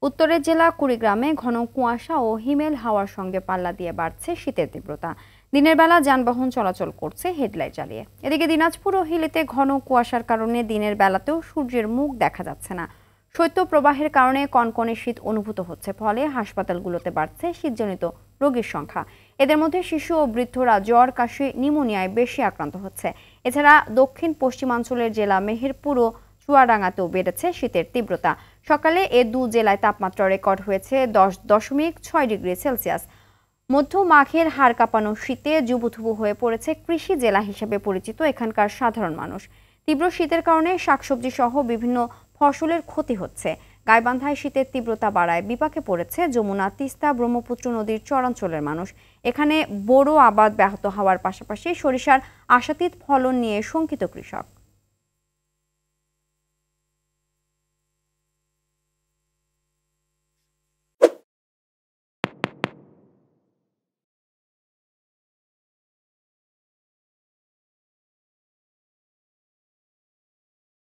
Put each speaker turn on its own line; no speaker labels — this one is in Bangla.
উত্তরের জেলা কুড়িগ্রামে ঘন কুয়াশা ও হিমেল হাওয়ার সঙ্গে পাল্লা দিয়ে বাড়ছে শীতের তীব্রতা। দিনের বেলা যানবাহন চলাচল করছে হেডলাইট জ্বালিয়ে। এদিকে দিনাজপুর ও হিলিতে ঘন কুয়াশার কারণে দিনের বেলাতেও সূর্যের মুখ দেখা যাচ্ছে না। শৈত্যপ্রবাহের কারণে কনকনে শীত অনুভূত হচ্ছে, ফলে হাসপাতালগুলোতে বাড়ছে শীতজনিত রোগীর সংখ্যা। এদের মধ্যে শিশু ও বৃদ্ধরা জ্বর, কাশি, নিউমোনিয়ায় বেশি আক্রান্ত হচ্ছে। এছাড়া দক্ষিণ পশ্চিমাঞ্চলের জেলা মেহেরপুর ও চুয়াডাঙ্গাতেও বেড়েছে শীতের তীব্রতা। সকালে এ দু জেলায় তাপমাত্রা রেকর্ড হয়েছে 10.6 ডিগ্রি সেলসিয়াস। মধ্য মাঘের হাড় কাঁপানো শীতে জুবুথুবু হয়ে পড়েছে কৃষি জেলা হিসেবে পরিচিত এখানকার সাধারণ মানুষ। তীব্র শীতের কারণে শাকসবজি সহ বিভিন্ন ফসলের ক্ষতি হচ্ছে। গাইবান্ধায় শীতের তীব্রতা বাড়ায় বিপাকে পড়েছে যমুনা, তিস্তা, ব্রহ্মপুত্র নদীর চরাঞ্চলের মানুষ। এখানে বোরো আবাদ ব্যাহত হওয়ার পাশাপাশি সরিষার আশাতীত ফলন নিয়ে শঙ্কিত কৃষক।